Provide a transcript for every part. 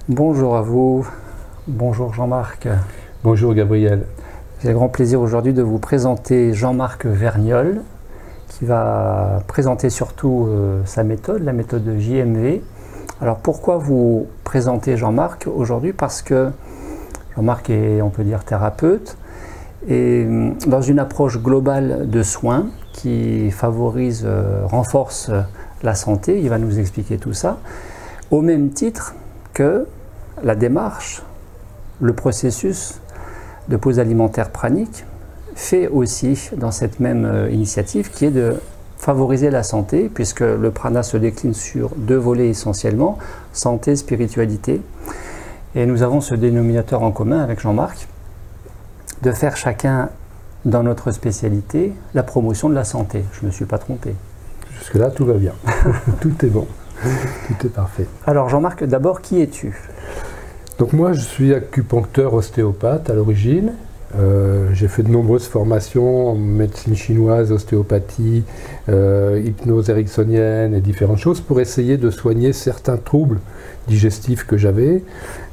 Bonjour à vous, bonjour Jean-Marc. Bonjour Gabriel. J'ai le grand plaisir aujourd'hui de vous présenter Jean-Marc Vergnol, qui va présenter surtout sa méthode, la méthode de JMV. Alors pourquoi vous présenter Jean-Marc aujourd'hui? Parce que Jean-Marc est, on peut dire, thérapeute, et dans une approche globale de soins qui favorise, renforce la santé, il va nous expliquer tout ça, au même titre que la démarche, le processus de pause alimentaire pranique fait aussi dans cette même initiative qui est de favoriser la santé, puisque le prana se décline sur deux volets essentiellement, santé, spiritualité. Et nous avons ce dénominateur en commun avec Jean-Marc, de faire chacun dans notre spécialité la promotion de la santé. Je ne me suis pas trompé. Jusque-là, tout va bien. Tout est bon. Tout est parfait. Alors Jean-Marc, d'abord, qui es-tu? Donc moi, je suis acupuncteur ostéopathe à l'origine. J'ai fait de nombreuses formations en médecine chinoise, ostéopathie, hypnose ericksonienne et différentes choses pour essayer de soigner certains troubles digestifs que j'avais,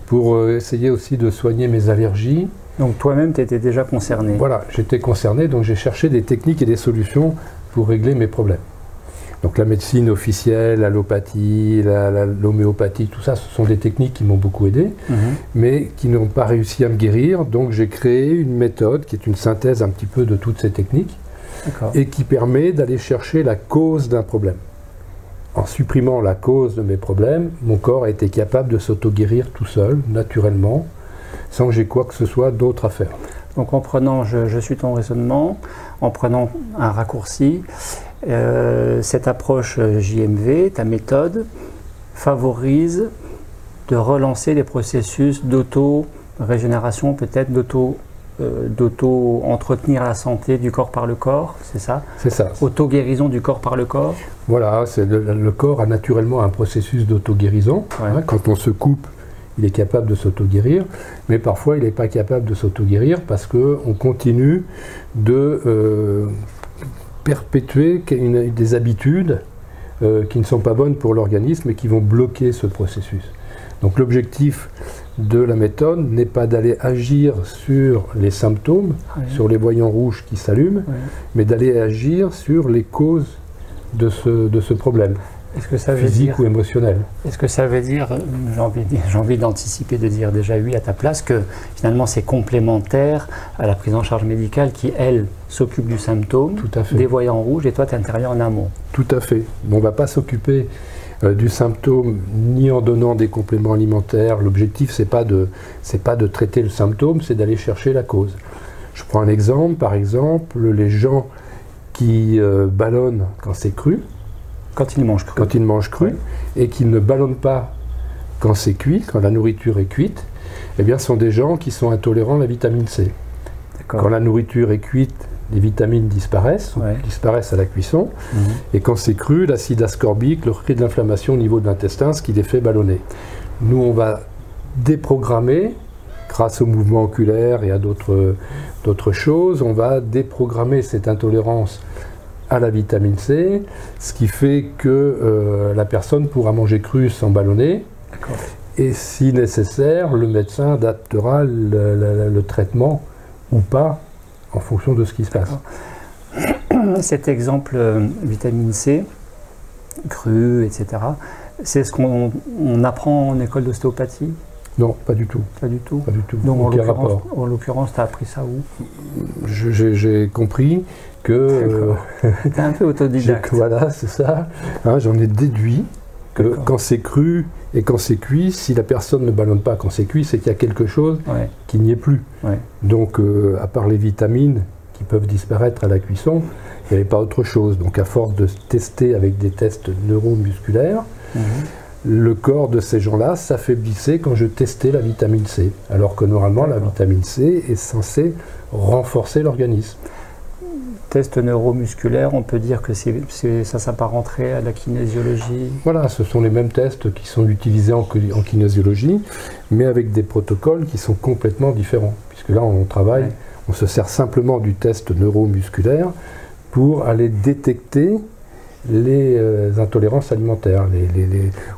pour essayer aussi de soigner mes allergies. Donc toi-même, tu étais déjà concerné? Voilà, j'étais concerné, donc j'ai cherché des techniques et des solutions pour régler mes problèmes. Donc la médecine officielle, l'allopathie, l'homéopathie, tout ça, ce sont des techniques qui m'ont beaucoup aidé, mais qui n'ont pas réussi à me guérir. Donc j'ai créé une méthode qui est une synthèse un petit peu de toutes ces techniques et qui permet d'aller chercher la cause d'un problème. En supprimant la cause de mes problèmes, mon corps a été capable de s'auto-guérir tout seul, naturellement, sans que j'ai quoi que ce soit d'autre à faire. Donc en prenant, je suis ton raisonnement, en prenant un raccourci, cette approche JMV, ta méthode, favorise de relancer les processus d'auto-régénération, peut-être d'auto-entretenir la santé du corps par le corps, c'est ça? C'est ça. Auto-guérison du corps par le corps? Voilà, le corps a naturellement un processus d'auto-guérison. Ouais. Hein, quand on se coupe, il est capable de s'auto-guérir, mais parfois il n'est pas capable de s'auto-guérir parce qu'on continue de perpétuer des habitudes qui ne sont pas bonnes pour l'organisme et qui vont bloquer ce processus. Donc l'objectif de la méthode n'est pas d'aller agir sur les symptômes, sur les voyants rouges qui s'allument, mais d'aller agir sur les causes de ce problème. Est-ce que ça veut physique dire, ou émotionnel. Est-ce que ça veut dire, j'ai envie d'anticiper, de dire déjà oui à ta place, que finalement c'est complémentaire à la prise en charge médicale qui, elle, s'occupe du symptôme, des voyants rouges, et toi tu interviens en amont? Tout à fait. On ne va pas s'occuper du symptôme ni en donnant des compléments alimentaires. L'objectif, c'est pas de traiter le symptôme, c'est d'aller chercher la cause. Je prends un exemple, par exemple, les gens qui ballonnent quand c'est cru, quand ils mangent cru. Quand ils mangent cru, et qu'ils ne ballonnent pas quand c'est cuit, quand la nourriture est cuite, eh bien, ce sont des gens qui sont intolérants à la vitamine C. Quand la nourriture est cuite, les vitamines disparaissent à la cuisson, et quand c'est cru, l'acide ascorbique leur crée de l'inflammation au niveau de l'intestin, ce qui les fait ballonner. Nous, on va déprogrammer, grâce au mouvement oculaire et à d'autres choses, on va déprogrammer cette intolérance à la vitamine C, ce qui fait que la personne pourra manger cru sans ballonner. Et si nécessaire, le médecin adaptera le traitement ou pas en fonction de ce qui se passe. Cet exemple vitamine C, cru, etc., c'est ce qu'on apprend en école d'ostéopathie? Non, pas du tout. Pas du tout? Pas du tout. Donc en l'occurrence, tu as appris ça où? J'ai compris que... Tu es un peu autodidacte. Voilà, c'est ça. Hein, j'en ai déduit que quand c'est cru et quand c'est cuit, si la personne ne ballonne pas quand c'est cuit, c'est qu'il y a quelque chose qui n'y est plus. Donc, à part les vitamines qui peuvent disparaître à la cuisson, il n'y avait pas autre chose. Donc, à force de tester avec des tests neuromusculaires, le corps de ces gens-là s'affaiblissait quand je testais la vitamine C. Alors que normalement, la vitamine C est censée renforcer l'organisme. Test neuromusculaire, on peut dire que ça s'apparenterait à la kinésiologie? Voilà, ce sont les mêmes tests qui sont utilisés en kinésiologie, mais avec des protocoles qui sont complètement différents. Puisque là, on travaille, on se sert simplement du test neuromusculaire pour aller détecter les intolérances alimentaires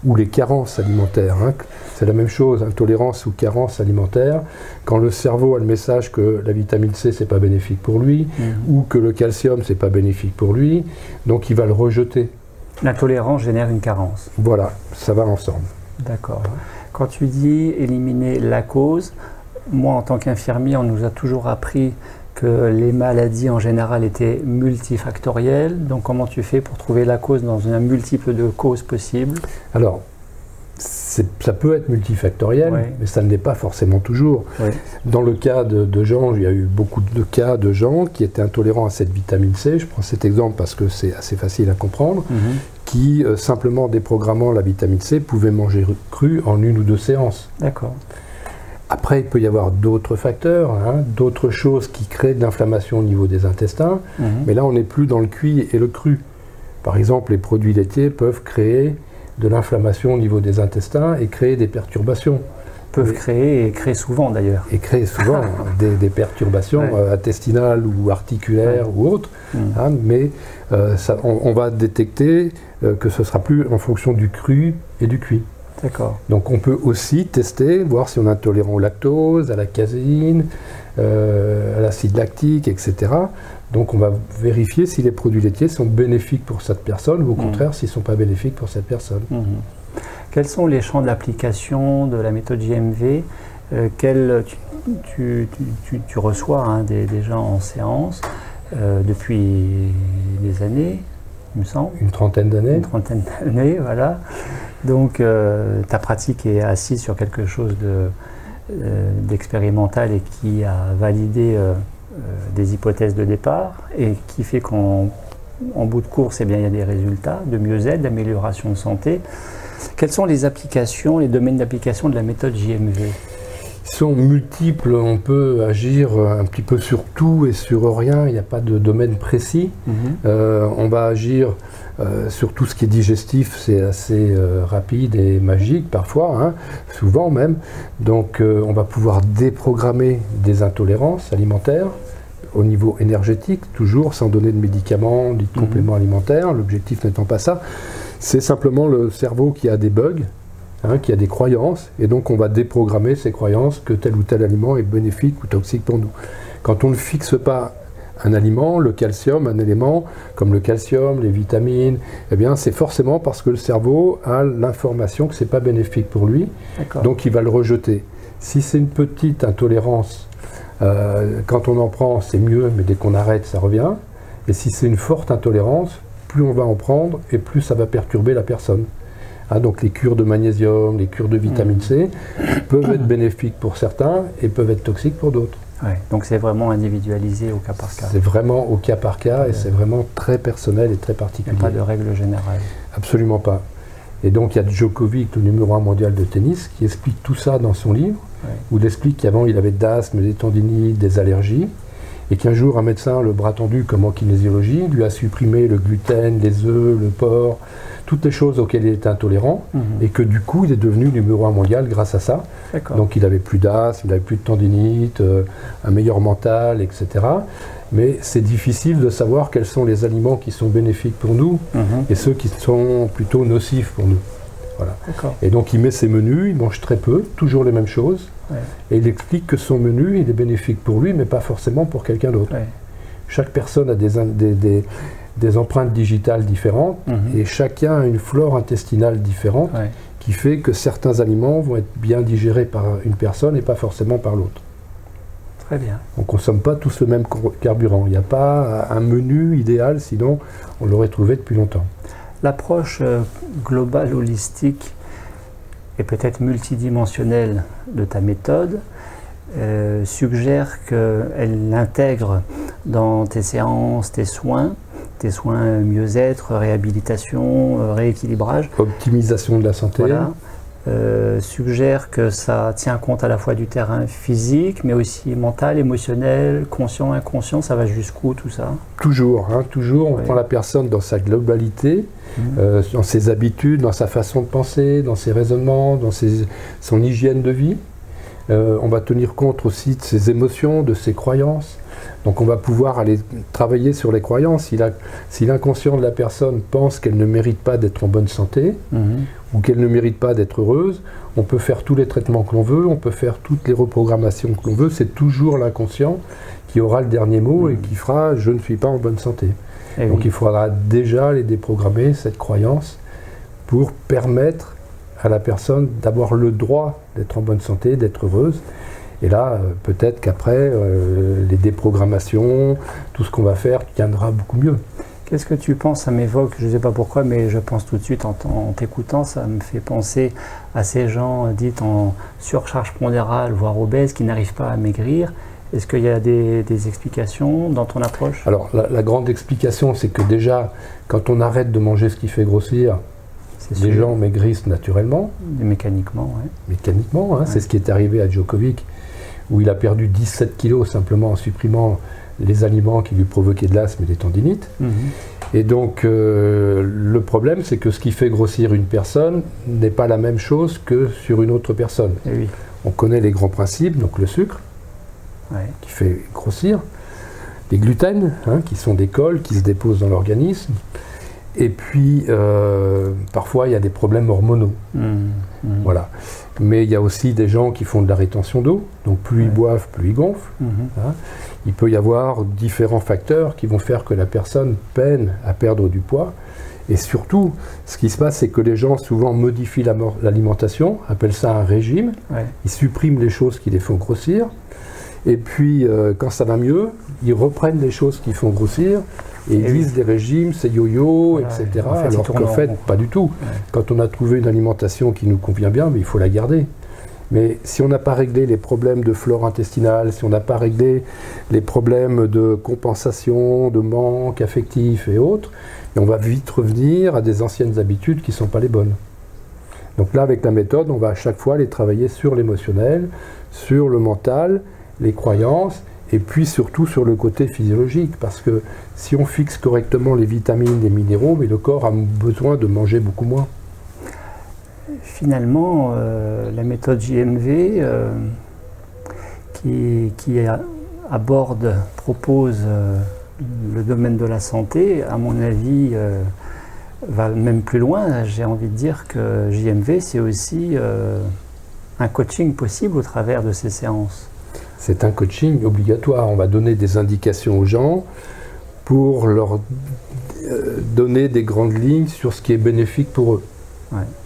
ou les carences alimentaires. Hein. C'est la même chose, intolérance ou carence alimentaire. Quand le cerveau a le message que la vitamine C, c'est pas bénéfique pour lui, ou que le calcium, c'est pas bénéfique pour lui, donc il va le rejeter. L'intolérance génère une carence. Voilà, ça va ensemble. D'accord. Quand tu dis éliminer la cause, moi en tant qu'infirmier, on nous a toujours appris que les maladies en général étaient multifactorielles. Donc comment tu fais pour trouver la cause dans un multiple de causes possibles? Alors, ça peut être multifactoriel, oui. mais ça ne l'est pas forcément toujours. Oui. Dans le cas de gens, il y a eu beaucoup de cas de gens qui étaient intolérants à cette vitamine C. Je prends cet exemple parce que c'est assez facile à comprendre, qui, simplement déprogrammant la vitamine C, pouvaient manger cru en 1 ou 2 séances. D'accord. Après, il peut y avoir d'autres facteurs, hein, d'autres choses qui créent de l'inflammation au niveau des intestins, mais là, on n'est plus dans le cuit et le cru. Par exemple, les produits laitiers peuvent créer de l'inflammation au niveau des intestins et créer des perturbations. Peuvent créer, et créent souvent d'ailleurs. Et créer souvent des perturbations intestinales ou articulaires ou autres, hein, mais on va détecter que ce ne sera plus en fonction du cru et du cuit. D'accord. Donc on peut aussi tester, voir si on est intolérant au lactose, à la caséine, à l'acide lactique, etc. Donc on va vérifier si les produits laitiers sont bénéfiques pour cette personne ou au contraire s'ils ne sont pas bénéfiques pour cette personne. Quels sont les champs d'application de la méthode JMV tu reçois hein, des gens en séance depuis des années, il me semble. Une trentaine d'années. Une trentaine d'années, voilà. Donc ta pratique est assise sur quelque chose d'expérimental et qui a validé des hypothèses de départ et qui fait qu'en bout de course, eh bien, il y a des résultats de mieux-être, d'amélioration de santé. Quelles sont les applications, les domaines d'application de la méthode JMV? Ils sont multiples, on peut agir un petit peu sur tout et sur rien, il n'y a pas de domaine précis. On va agir sur tout ce qui est digestif, c'est assez rapide et magique parfois, hein, souvent même. Donc on va pouvoir déprogrammer des intolérances alimentaires au niveau énergétique, toujours sans donner de médicaments, ni de compléments alimentaires, l'objectif n'étant pas ça. C'est simplement le cerveau qui a des bugs, hein, qui a des croyances, et donc on va déprogrammer ces croyances que tel ou tel aliment est bénéfique ou toxique pour nous. Quand on ne fixe pas un aliment, le calcium, un élément comme le calcium, les vitamines, eh bien c'est forcément parce que le cerveau a l'information que ce n'est pas bénéfique pour lui, donc il va le rejeter. Si c'est une petite intolérance, quand on en prend c'est mieux, mais dès qu'on arrête ça revient, et si c'est une forte intolérance, plus on va en prendre et plus ça va perturber la personne. Hein, donc les cures de magnésium, les cures de vitamine C peuvent être bénéfiques pour certains et peuvent être toxiques pour d'autres. Ouais, donc c'est vraiment individualisé au cas par cas. C'est vraiment au cas par cas et c'est vraiment très personnel et très particulier. Il n'y a pas de règle générale. Absolument pas. Et donc il y a Djokovic, le numéro 1 mondial de tennis, qui explique tout ça dans son livre, où il explique qu'avant il avait de l'asthme, des tendinites, des allergies, et qu'un jour un médecin, le bras tendu comme en kinésiologie, lui a supprimé le gluten, les œufs, le porc, toutes les choses auxquelles il était intolérant, et que du coup il est devenu numéro 1 mondial grâce à ça. Donc il n'avait plus d'asthme, il n'avait plus de tendinite, un meilleur mental, etc. Mais c'est difficile de savoir quels sont les aliments qui sont bénéfiques pour nous et ceux qui sont plutôt nocifs pour nous. Voilà. Et donc il met ses menus, il mange très peu, toujours les mêmes choses, et il explique que son menu il est bénéfique pour lui, mais pas forcément pour quelqu'un d'autre. Chaque personne a des empreintes digitales différentes, et chacun a une flore intestinale différente, qui fait que certains aliments vont être bien digérés par une personne et pas forcément par l'autre. Très bien. On ne consomme pas tous le même carburant. Il n'y a pas un menu idéal, sinon on l'aurait trouvé depuis longtemps. L'approche globale, holistique et peut-être multidimensionnelle de ta méthode suggère qu'elle intègre dans tes séances, tes soins mieux-être, réhabilitation, rééquilibrage. Optimisation de la santé. Voilà. Suggère que ça tient compte à la fois du terrain physique, mais aussi mental, émotionnel, conscient, inconscient. Ça va jusqu'où tout ça? Toujours, hein, toujours. On prend la personne dans sa globalité, dans ses habitudes, dans sa façon de penser, dans ses raisonnements, dans son hygiène de vie. On va tenir compte aussi de ses émotions, de ses croyances. Donc on va pouvoir aller travailler sur les croyances. Si l'inconscient de la personne pense qu'elle ne mérite pas d'être en bonne santé, ou qu'elle ne mérite pas d'être heureuse, on peut faire tous les traitements que l'on veut, on peut faire toutes les reprogrammations que l'on veut, c'est toujours l'inconscient qui aura le dernier mot et qui fera « je ne suis pas en bonne santé ». Donc il faudra déjà les déprogrammer, cette croyance, pour permettre à la personne d'avoir le droit d'être en bonne santé, d'être heureuse. Et là, peut-être qu'après, les déprogrammations, tout ce qu'on va faire tiendra beaucoup mieux. Qu'est-ce que tu penses? Ça m'évoque, je ne sais pas pourquoi, mais je pense tout de suite en t'écoutant, ça me fait penser à ces gens dits en surcharge pondérale, voire obèses, qui n'arrivent pas à maigrir. Est-ce qu'il y a des explications dans ton approche? Alors, la grande explication, c'est que déjà, quand on arrête de manger ce qui fait grossir, les gens maigrissent naturellement. Mécaniquement, oui. Mécaniquement, hein, c'est ce qui est arrivé à Djokovic, où il a perdu 17 kilos simplement en supprimant les aliments qui lui provoquaient de l'asthme et des tendinites. Et donc, le problème, c'est que ce qui fait grossir une personne n'est pas la même chose que sur une autre personne. On connaît les grands principes, donc le sucre, qui fait grossir, les gluten, hein, qui sont des cols qui se déposent dans l'organisme, et puis parfois il y a des problèmes hormonaux. Voilà. Mais il y a aussi des gens qui font de la rétention d'eau, donc plus ils boivent, plus ils gonflent. Hein. Il peut y avoir différents facteurs qui vont faire que la personne peine à perdre du poids. Et surtout, ce qui se passe, c'est que les gens souvent modifient l'alimentation, appellent ça un régime, ils suppriment les choses qui les font grossir, et puis quand ça va mieux, ils reprennent les choses qui font grossir, et ils disent des régimes, c'est yo-yo, etc. En fait, alors qu'en fait, pas du tout. Quand on a trouvé une alimentation qui nous convient bien, mais il faut la garder. Mais si on n'a pas réglé les problèmes de flore intestinale, si on n'a pas réglé les problèmes de compensation, de manque affectif et autres, on va vite revenir à des anciennes habitudes qui ne sont pas les bonnes. Donc là, avec la méthode, on va à chaque fois les travailler sur l'émotionnel, sur le mental, les croyances, et puis surtout sur le côté physiologique, parce que si on fixe correctement les vitamines, les minéraux, mais le corps a besoin de manger beaucoup moins. Finalement, la méthode JMV qui propose le domaine de la santé, à mon avis, va même plus loin. J'ai envie de dire que JMV, c'est aussi un coaching possible au travers de ces séances. C'est un coaching obligatoire. On va donner des indications aux gens pour leur donner des grandes lignes sur ce qui est bénéfique pour eux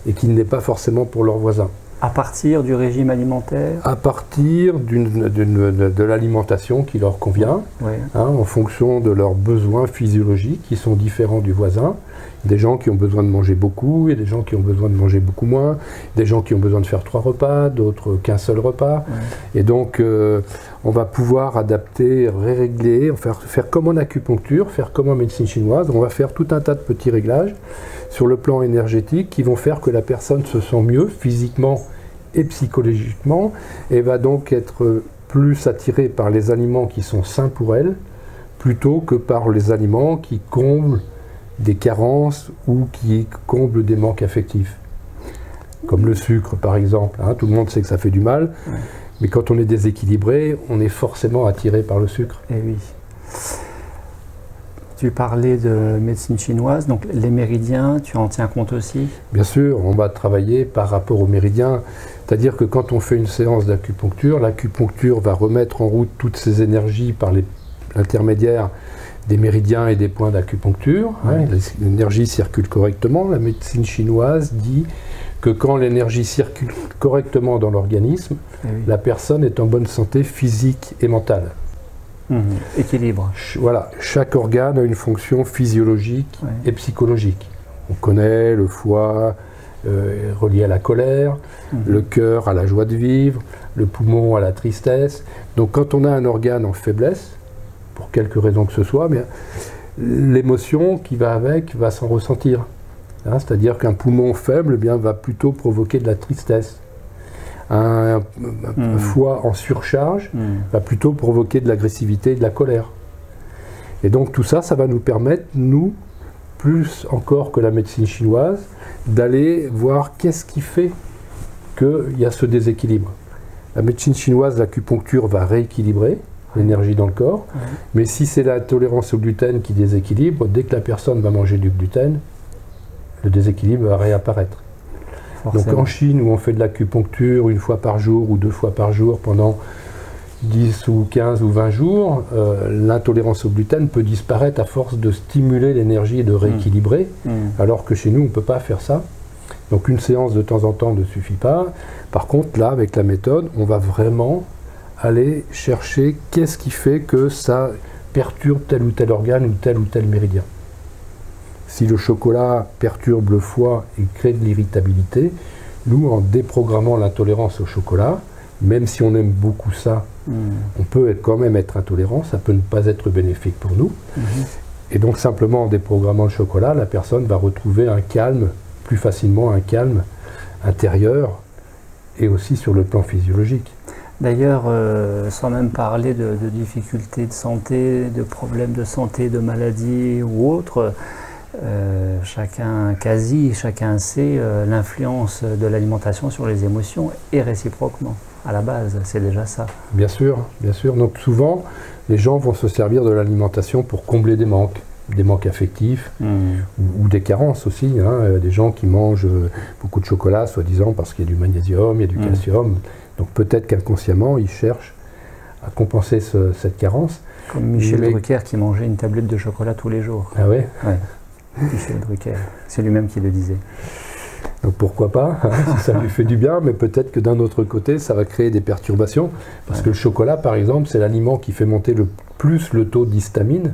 et qui n'est pas forcément pour leurs voisins. À partir du régime alimentaire? À partir de l'alimentation qui leur convient, en fonction de leurs besoins physiologiques qui sont différents du voisin. Des gens qui ont besoin de manger beaucoup, et des gens qui ont besoin de manger beaucoup moins, des gens qui ont besoin de faire 3 repas, d'autres qu'un seul repas. Et donc, on va pouvoir adapter, régler, faire comme en acupuncture, faire comme en médecine chinoise. On va faire tout un tas de petits réglages sur le plan énergétique qui vont faire que la personne se sent mieux physiquement et psychologiquement, et va donc être plus attirée par les aliments qui sont sains pour elle, plutôt que par les aliments qui comblent des carences ou qui comblent des manques affectifs. Comme le sucre, par exemple. Hein, tout le monde sait que ça fait du mal, mais quand on est déséquilibré, on est forcément attiré par le sucre. Eh oui. Tu parlais de médecine chinoise, donc les méridiens, tu en tiens compte aussi? Bien sûr, on va travailler par rapport aux méridiens. C'est-à-dire que quand on fait une séance d'acupuncture, l'acupuncture va remettre en route toutes ces énergies par l'intermédiaire des méridiens et des points d'acupuncture. L'énergie circule correctement. La médecine chinoise dit que quand l'énergie circule correctement dans l'organisme, la personne est en bonne santé physique et mentale. Équilibre. Voilà, chaque organe a une fonction physiologique et psychologique. On connaît le foie relié à la colère, le cœur à la joie de vivre, le poumon à la tristesse. Donc quand on a un organe en faiblesse, pour quelque raison que ce soit, l'émotion qui va avec va s'en ressentir. Hein, c'est-à-dire qu'un poumon faible va plutôt provoquer de la tristesse. Un foie en surcharge va plutôt provoquer de l'agressivité et de la colère. Et donc tout ça, ça va nous permettre, nous, plus encore que la médecine chinoise, d'aller voir qu'est-ce qui fait qu'il y a ce déséquilibre. La médecine chinoise, l'acupuncture va rééquilibrer l'énergie dans le corps, mais si c'est la tolérance au gluten qui déséquilibre, dès que la personne va manger du gluten, le déséquilibre va réapparaître. Forcément. Donc en Chine, où on fait de l'acupuncture 1 fois par jour ou 2 fois par jour pendant 10 ou 15 ou 20 jours, l'intolérance au gluten peut disparaître à force de stimuler l'énergie et de rééquilibrer, alors que chez nous, on ne peut pas faire ça. Donc une séance de temps en temps ne suffit pas. Par contre, là, avec la méthode, on va vraiment aller chercher qu'est-ce qui fait que ça perturbe tel ou tel organe ou tel méridien. Si le chocolat perturbe le foie et crée de l'irritabilité, nous, en déprogrammant l'intolérance au chocolat, même si on aime beaucoup ça, on peut quand même être intolérant, ça peut ne pas être bénéfique pour nous. Et donc simplement en déprogrammant le chocolat, la personne va retrouver un calme, plus facilement un calme intérieur et aussi sur le plan physiologique. D'ailleurs, sans même parler de difficultés de santé, de problèmes de santé, de maladies ou autres, chacun sait l'influence de l'alimentation sur les émotions et réciproquement. À la base, c'est déjà ça. Bien sûr, bien sûr. Donc souvent, les gens vont se servir de l'alimentation pour combler des manques affectifs ou des carences aussi. Des gens qui mangent beaucoup de chocolat, soi-disant parce qu'il y a du magnésium, il y a du calcium. Donc peut-être qu'inconsciemment, ils cherchent à compenser cette carence. Comme Michel Drucker qui mangeait une tablette de chocolat tous les jours. Ah ouais, Michel Drucker, c'est lui-même qui le disait. Donc pourquoi pas, si ça lui fait du bien, mais peut-être que d'un autre côté, ça va créer des perturbations. Parce que le chocolat, par exemple, c'est l'aliment qui fait monter le plus le taux d'histamine.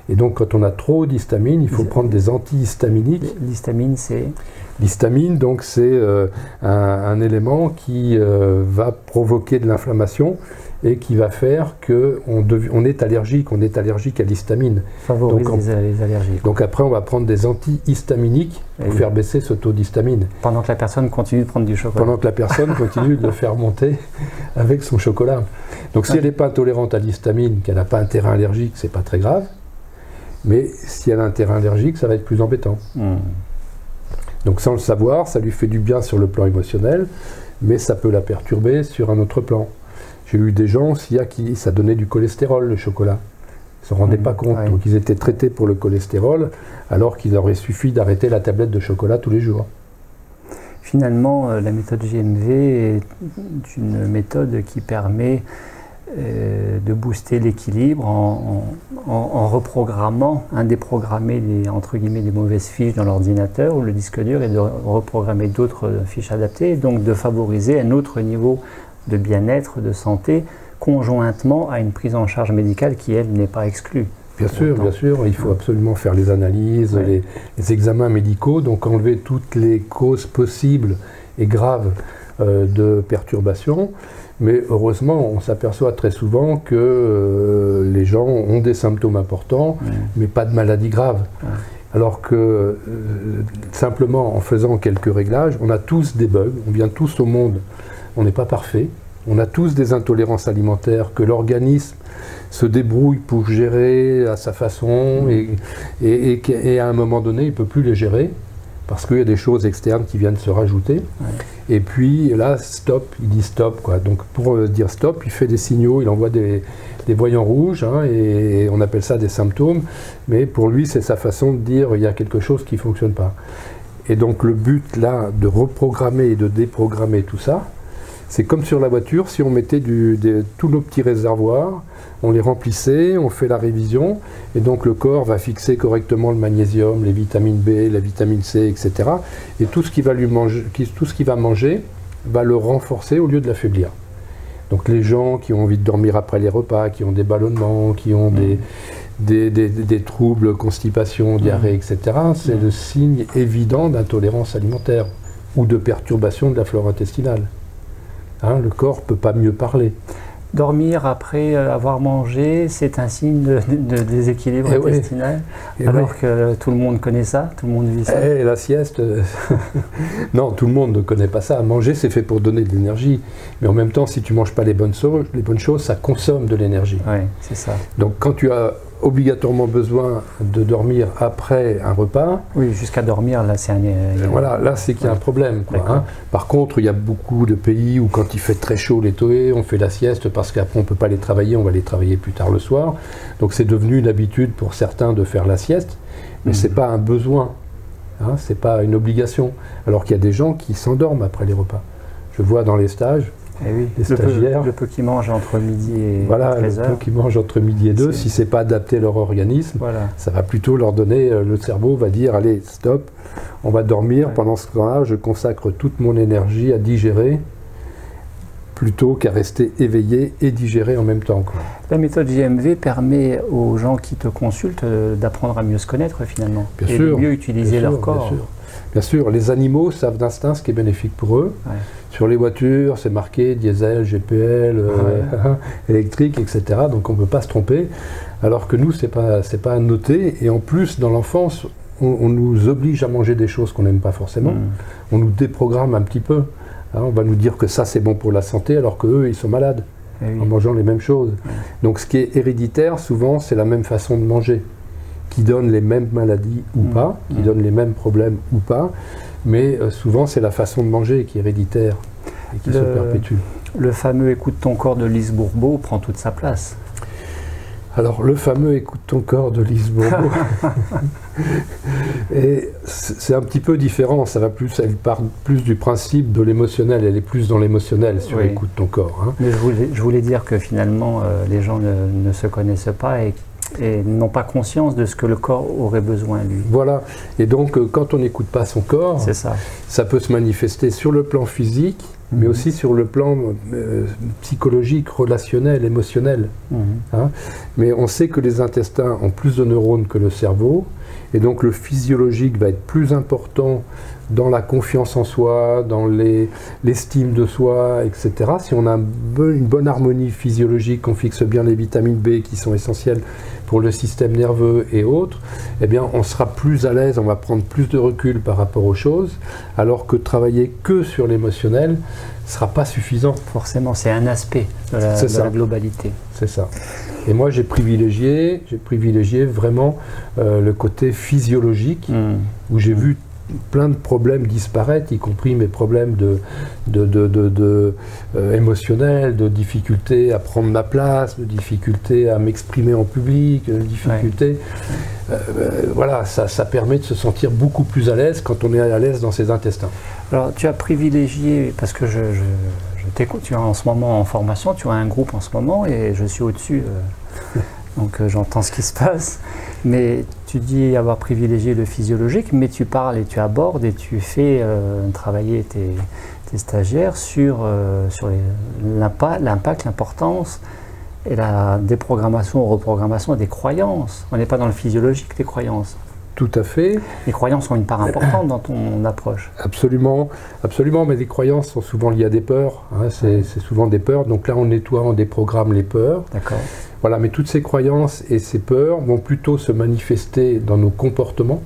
Et donc quand on a trop d'histamine, il faut prendre des antihistaminiques. L'histamine, c'est L'histamine, donc, c'est un élément qui va provoquer de l'inflammation et qui va faire qu'on est allergique à l'histamine. Favorise les allergies. Donc après, on va prendre des antihistaminiques pour faire baisser ce taux d'histamine. Pendant que la personne continue de prendre du chocolat. Pendant que la personne continue de le faire monter avec son chocolat. Donc si elle n'est pas intolérante à l'histamine, qu'elle n'a pas un terrain allergique, c'est pas très grave. Mais si elle a un terrain allergique, ça va être plus embêtant. Donc sans le savoir, ça lui fait du bien sur le plan émotionnel, mais ça peut la perturber sur un autre plan. J'ai eu des gens aussi à qui ça donnait du cholestérol, le chocolat. Ils ne se rendaient pas compte. Donc ils étaient traités pour le cholestérol, alors qu'il aurait suffi d'arrêter la tablette de chocolat tous les jours. Finalement, la méthode GMV est une méthode qui permet de booster l'équilibre en reprogrammant, déprogrammer entre guillemets des mauvaises fiches dans l'ordinateur ou le disque dur et de reprogrammer d'autres fiches adaptées, et donc de favoriser un autre niveau de bien-être, de santé, conjointement à une prise en charge médicale qui, elle, n'est pas exclue. Bien sûr, il faut absolument faire les analyses, les examens médicaux, donc enlever toutes les causes possibles et graves de perturbations. Mais heureusement, on s'aperçoit très souvent que les gens ont des symptômes importants, mais pas de maladies graves. Alors que simplement en faisant quelques réglages, on a tous des bugs, on vient tous au monde, on n'est pas parfait, on a tous des intolérances alimentaires que l'organisme se débrouille pour gérer à sa façon et à un moment donné, il ne peut plus les gérer parce qu'il y a des choses externes qui viennent se rajouter. Et puis là, stop, il dit stop, quoi. Donc pour dire stop, il fait des signaux, il envoie des voyants rouges, et on appelle ça des symptômes, mais pour lui, c'est sa façon de dire il y a quelque chose qui ne fonctionne pas. Et donc le but là, de reprogrammer et de déprogrammer tout ça, c'est comme sur la voiture, si on mettait tous nos petits réservoirs, on les remplissait, on fait la révision, et donc le corps va fixer correctement le magnésium, les vitamines B, la vitamine C, etc. Et tout ce qu'il va manger va le renforcer au lieu de l'affaiblir. Donc les gens qui ont envie de dormir après les repas, qui ont des ballonnements, qui ont des troubles, constipation, diarrhée, etc., c'est le signe évident d'intolérance alimentaire ou de perturbation de la flore intestinale. Le corps ne peut pas mieux parler. Dormir après avoir mangé, c'est un signe de déséquilibre intestinal, alors que tout le monde connaît ça, tout le monde vit ça. La sieste, non, tout le monde ne connaît pas ça. Manger, c'est fait pour donner de l'énergie, mais en même temps, si tu ne manges pas les bonnes choses, ça consomme de l'énergie. Oui, c'est ça. Donc quand tu as obligatoirement besoin de dormir après un repas. Oui, jusqu'à dormir, là, c'est un... Voilà, là, c'est qu'il y a un problème, quoi, hein. Par contre, il y a beaucoup de pays où, quand il fait très chaud l'été, on fait la sieste parce qu'après, on ne peut pas les travailler, on va les travailler plus tard le soir. Donc, c'est devenu une habitude pour certains de faire la sieste, mais ce n'est pas un besoin, hein, ce n'est pas une obligation. Alors qu'il y a des gens qui s'endorment après les repas. Je vois dans les stages, oui, les stagiaires. Le peu qui mange entre midi et 13 heures. Le peu qui mange entre midi et 2, si ce n'est pas adapté à leur organisme, ça va plutôt leur donner, le cerveau va dire, allez, stop, on va dormir, pendant ce temps-là, je consacre toute mon énergie à digérer, plutôt qu'à rester éveillé et digérer en même temps, quoi. La méthode JMV permet aux gens qui te consultent d'apprendre à mieux se connaître, finalement, de mieux utiliser leur corps. Bien sûr, les animaux savent d'instinct ce qui est bénéfique pour eux. Sur les voitures, c'est marqué diesel, GPL, électrique, etc. Donc on ne peut pas se tromper. Alors que nous, c'est pas à noter. Et en plus, dans l'enfance, on nous oblige à manger des choses qu'on n'aime pas forcément. On nous déprogramme un petit peu. Hein, on va nous dire que ça, c'est bon pour la santé, alors qu'eux, ils sont malades en mangeant les mêmes choses. Donc ce qui est héréditaire, souvent, c'est la même façon de manger, qui donne les mêmes maladies ou pas, qui donne les mêmes problèmes ou pas, mais souvent c'est la façon de manger qui est héréditaire et qui se perpétue. Le fameux « écoute ton corps » de Lise Bourbeau prend toute sa place. Alors le fameux « écoute ton corps » de Lise Bourbeau, et c'est un petit peu différent, elle part plus du principe de l'émotionnel, elle est plus dans l'émotionnel sur « écoute ton corps ». Hein. Mais je voulais dire que finalement les gens ne se connaissent pas et n'ont pas conscience de ce que le corps aurait besoin, lui. Voilà, et donc quand on n'écoute pas son corps, ça peut se manifester sur le plan physique, mais aussi sur le plan psychologique, relationnel, émotionnel. Hein. Mais on sait que les intestins ont plus de neurones que le cerveau, et donc le physiologique va être plus important dans la confiance en soi, dans l'estime de soi, etc. Si on a une bonne harmonie physiologique, qu'on fixe bien les vitamines B qui sont essentielles pour le système nerveux et autres, eh bien on sera plus à l'aise, on va prendre plus de recul par rapport aux choses, alors que travailler que sur l'émotionnel ne sera pas suffisant. Forcément, c'est un aspect de la globalité. C'est ça. Et moi, j'ai privilégié vraiment le côté physiologique, où j'ai vu plein de problèmes disparaître, y compris mes problèmes émotionnels, de difficulté à prendre ma place, de difficulté à m'exprimer en public, de difficulté. Voilà, ça permet de se sentir beaucoup plus à l'aise quand on est à l'aise dans ses intestins. Alors, tu as privilégié, parce que je t'écoute, tu es en ce moment en formation, tu as un groupe en ce moment et je suis au-dessus, donc j'entends ce qui se passe. Mais tu dis avoir privilégié le physiologique, mais tu parles et tu abordes et tu fais travailler tes stagiaires sur l'impact, l'importance et la déprogrammation ou reprogrammation des croyances. On n'est pas dans le physiologique des croyances. Tout à fait. Les croyances ont une part importante dans ton approche. Absolument, absolument, mais les croyances sont souvent liées à des peurs. Hein, c'est souvent des peurs. Donc là, on nettoie, on déprogramme les peurs. D'accord. Voilà, mais toutes ces croyances et ces peurs vont plutôt se manifester dans nos comportements,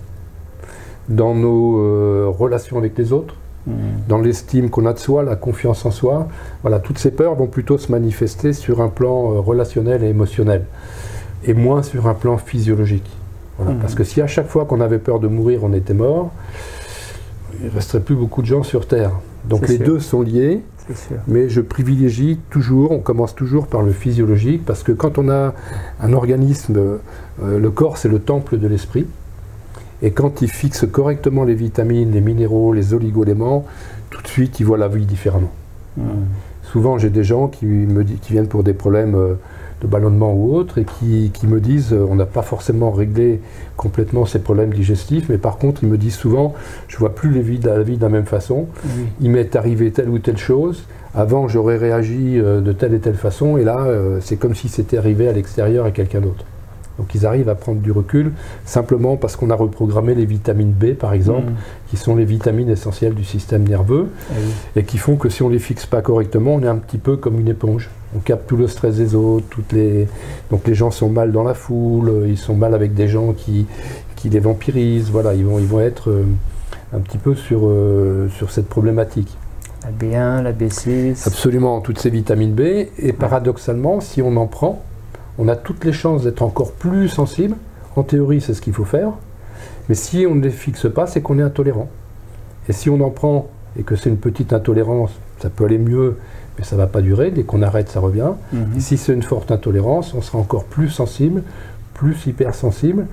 dans nos relations avec les autres, dans l'estime qu'on a de soi, la confiance en soi. Voilà, toutes ces peurs vont plutôt se manifester sur un plan relationnel et émotionnel, et moins sur un plan physiologique. Voilà, parce que si à chaque fois qu'on avait peur de mourir, on était mort, il ne resterait plus beaucoup de gens sur Terre. Donc les deux sont liés, mais je privilégie toujours, on commence toujours par le physiologique, parce que quand on a un organisme, le corps c'est le temple de l'esprit, et quand il fixe correctement les vitamines, les minéraux, les oligo-éléments, tout de suite il voit la vie différemment. Souvent j'ai des gens qui viennent pour des problèmes de ballonnement ou autre, et qui me disent, on n'a pas forcément réglé complètement ces problèmes digestifs, mais par contre ils me disent souvent, je ne vois plus la vie de la même façon, il m'est arrivé telle ou telle chose, avant j'aurais réagi de telle et telle façon, et là c'est comme si c'était arrivé à l'extérieur à quelqu'un d'autre. Donc ils arrivent à prendre du recul, simplement parce qu'on a reprogrammé les vitamines B par exemple, qui sont les vitamines essentielles du système nerveux, et qui font que si on ne les fixe pas correctement, on est un petit peu comme une éponge. On capte tout le stress des autres, donc les gens sont mal dans la foule, ils sont mal avec des gens qui les vampirisent, voilà, ils vont être un petit peu sur cette problématique. La B1, la B6... Absolument, toutes ces vitamines B, et paradoxalement, si on en prend, on a toutes les chances d'être encore plus sensible. En théorie, c'est ce qu'il faut faire. Mais si on ne les fixe pas, c'est qu'on est intolérant. Et si on en prend et que c'est une petite intolérance, ça peut aller mieux, mais ça ne va pas durer. Dès qu'on arrête, ça revient. Et si c'est une forte intolérance, on sera encore plus sensible, plus hypersensible.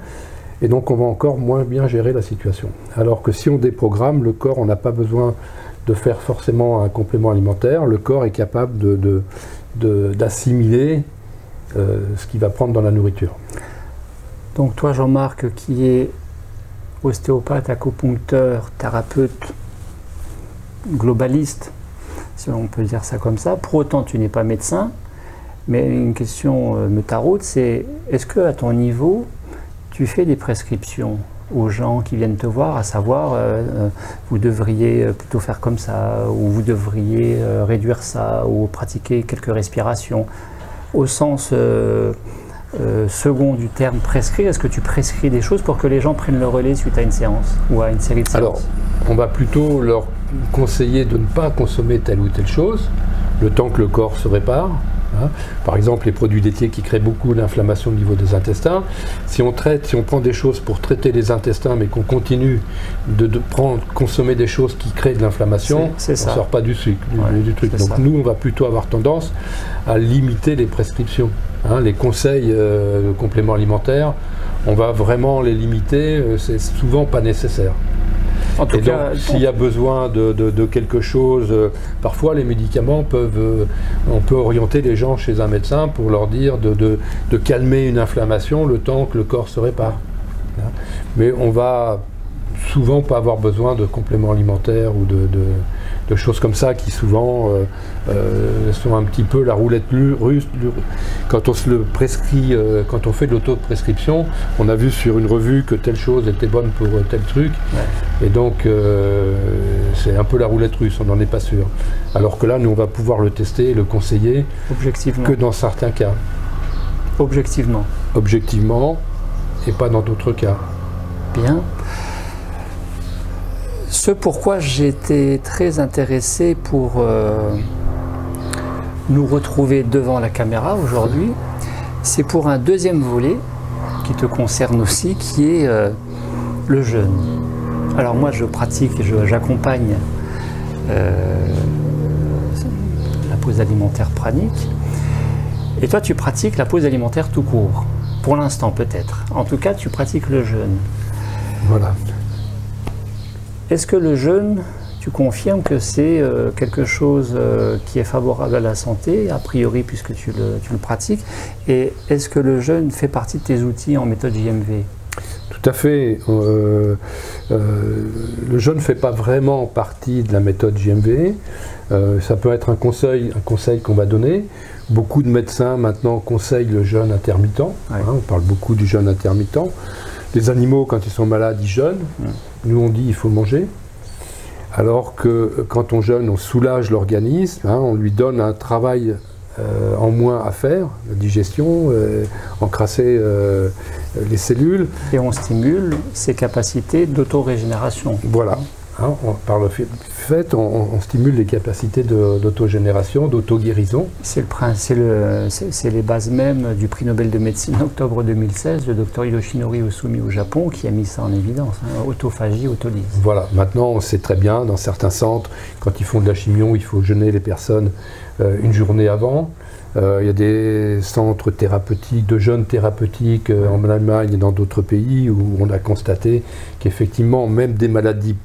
Et donc, on va encore moins bien gérer la situation. Alors que si on déprogramme, le corps, on n'a pas besoin de faire forcément un complément alimentaire. Le corps est capable d'assimiler ce qu'il va prendre dans la nourriture. Donc toi, Jean-Marc, qui est ostéopathe, acupuncteur, thérapeute, globaliste, si on peut dire ça comme ça, pour autant tu n'es pas médecin, mais une question me taraude, c'est est-ce qu'à ton niveau, tu fais des prescriptions aux gens qui viennent te voir, à savoir vous devriez plutôt faire comme ça, ou vous devriez réduire ça, ou pratiquer quelques respirations, au sens second du terme prescrire? Est-ce que tu prescris des choses pour que les gens prennent le relais suite à une séance ou à une série de séances? Alors, on va plutôt leur conseiller de ne pas consommer telle ou telle chose, le temps que le corps se répare. Hein. Par exemple, les produits laitiers qui créent beaucoup d'inflammation au niveau des intestins. Si on prend des choses pour traiter les intestins, mais qu'on continue de consommer des choses qui créent de l'inflammation, on ne sort pas du truc. Donc nous, on va plutôt avoir tendance à limiter les prescriptions. Hein, les conseils de compléments alimentaires, on va vraiment les limiter, c'est souvent pas nécessaire. En tout cas, donc, s'il y a besoin de quelque chose, parfois les médicaments on peut orienter les gens chez un médecin pour leur dire de calmer une inflammation le temps que le corps se répare. Mais on va souvent pas avoir besoin de compléments alimentaires ou de choses comme ça qui souvent sont un petit peu la roulette russe. Quand on se le prescrit, quand on fait de l'auto-prescription, on a vu sur une revue que telle chose était bonne pour tel truc, et donc c'est un peu la roulette russe, on n'en est pas sûr. Alors que là, nous, on va pouvoir le tester et le conseiller que dans certains cas. Objectivement. Objectivement, et pas dans d'autres cas. Bien. Ce pourquoi j'étais très intéressé pour nous retrouver devant la caméra aujourd'hui, c'est pour un deuxième volet qui te concerne aussi, qui est le jeûne. Alors moi je pratique, j'accompagne la pause alimentaire pranique, et toi tu pratiques la pause alimentaire tout court, pour l'instant peut-être. En tout cas tu pratiques le jeûne. Voilà. Est-ce que le jeûne, tu confirmes que c'est quelque chose qui est favorable à la santé, a priori puisque tu le pratiques, et est-ce que le jeûne fait partie de tes outils en méthode JMV? Tout à fait. Le jeûne ne fait pas vraiment partie de la méthode JMV. Ça peut être un conseil qu'on va donner. Beaucoup de médecins maintenant conseillent le jeûne intermittent. Ouais. Hein, on parle beaucoup du jeûne intermittent. Les animaux, quand ils sont malades, ils jeûnent. Nous, on dit qu'il faut manger. Alors que quand on jeûne, on soulage l'organisme, hein, on lui donne un travail en moins à faire, la digestion, encrasser les cellules. Et on stimule ses capacités d'autorégénération. Voilà. Hein, par le fait, on stimule les capacités d'autogénération, d'auto-guérison. C'est les bases mêmes du prix Nobel de médecine d'octobre 2016, le docteur Yoshinori Ohsumi au Japon, qui a mis ça en évidence, hein, autophagie, autolyse. Voilà, maintenant on sait très bien, dans certains centres, quand ils font de la chimio, il faut jeûner les personnes une journée avant. Il y a des centres thérapeutiques, de jeûne thérapeutique en Allemagne et dans d'autres pays où on a constaté qu'effectivement, même des maladies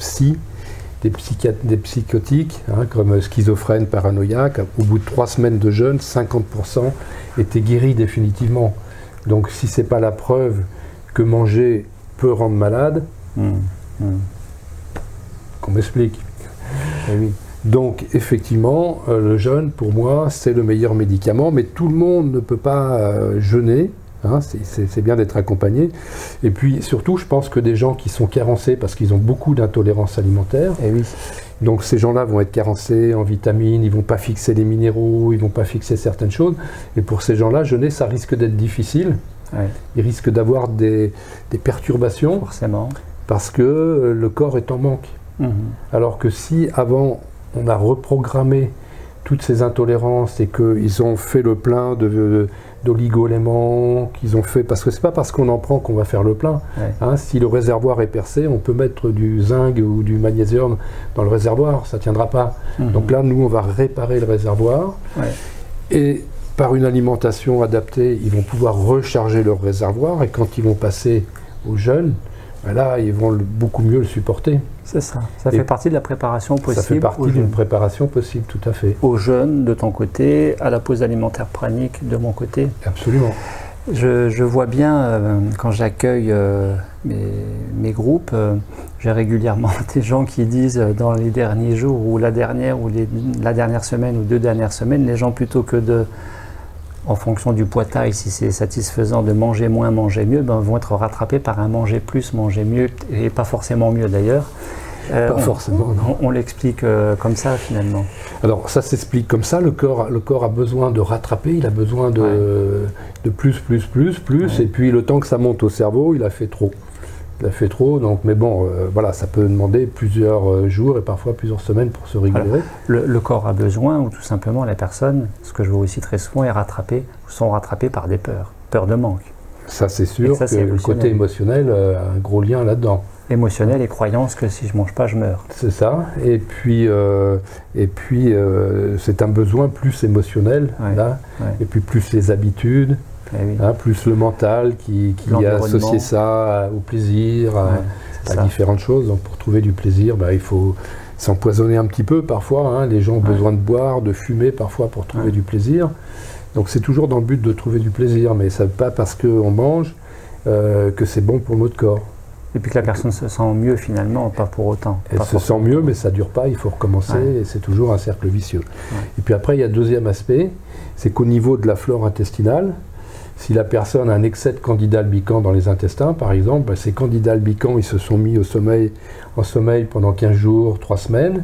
des psychotiques, hein, comme schizophrène, paranoïaque, au bout de 3 semaines de jeûne, 50% étaient guéris définitivement. Donc si ce n'est pas la preuve que manger peut rendre malade, qu'on m'explique. Oui. Donc effectivement, le jeûne, pour moi, c'est le meilleur médicament, mais tout le monde ne peut pas jeûner, hein, c'est bien d'être accompagné. Et puis surtout, je pense que des gens qui sont carencés parce qu'ils ont beaucoup d'intolérance alimentaire, et oui. Donc ces gens-là vont être carencés en vitamines, ils ne vont pas fixer les minéraux, ils ne vont pas fixer certaines choses, et pour ces gens-là, jeûner, ça risque d'être difficile. Ouais. Ils risquent d'avoir des perturbations, forcément, parce que le corps est en manque. Alors que si avant on a reprogrammé toutes ces intolérances et qu'ils ont fait le plein d'oligo-éléments qu'ils ont fait, parce que c'est pas parce qu'on en prend qu'on va faire le plein. Ouais. Hein, si le réservoir est percé, on peut mettre du zinc ou du magnésium dans le réservoir, ça tiendra pas. Donc là, nous, on va réparer le réservoir. Ouais. Et par une alimentation adaptée, ils vont pouvoir recharger leur réservoir, et quand ils vont passer au jeûne, ben là, ils vont beaucoup mieux le supporter. C'est ça. Ça fait partie de la préparation possible. Ça fait partie d'une préparation possible, tout à fait. Au jeûne de ton côté, à la pause alimentaire pranique de mon côté. Absolument. Je vois bien, quand j'accueille mes groupes, j'ai régulièrement des gens qui disent dans les derniers jours ou la dernière semaine ou 2 dernières semaines, les gens plutôt que de, en fonction du poids taille, si c'est satisfaisant de manger moins, manger mieux, ben, vont être rattrapés par un manger plus, manger mieux, et pas forcément mieux d'ailleurs. Pas forcément, non. On l'explique comme ça finalement. Alors ça s'explique comme ça, le corps a besoin de rattraper, il a besoin de plus, et puis le temps que ça monte au cerveau, il a fait trop. Il a fait trop, donc, mais bon, voilà, ça peut demander plusieurs jours et parfois plusieurs semaines pour se réguler. Le corps a besoin, ou tout simplement la personne, ce que je vois aussi très souvent, sont rattrapés par des peurs de manque. Ça c'est sûr, que le côté émotionnel a un gros lien là-dedans. Émotionnel et croyance que si je mange pas, je meurs. C'est ça, et puis c'est un besoin plus émotionnel, là, et puis plus les habitudes. Oui. Hein, plus le mental qui a associé ça au plaisir, à différentes choses. Donc pour trouver du plaisir, il faut s'empoisonner un petit peu parfois. Hein. Les gens ont besoin de boire, de fumer parfois pour trouver du plaisir. Donc c'est toujours dans le but de trouver du plaisir, mais ça ne veut pas parce qu'on mange que c'est bon pour notre corps. Et puis que la personne se sent mieux finalement, pas pour autant. Elle se sent mieux, mais ça ne dure pas, il faut recommencer, et c'est toujours un cercle vicieux. Et puis après, il y a le deuxième aspect, c'est qu'au niveau de la flore intestinale, si la personne a un excès de candidats albicans dans les intestins, par exemple, ces candidats albicans, ils se sont mis en sommeil pendant 15 jours, 3 semaines.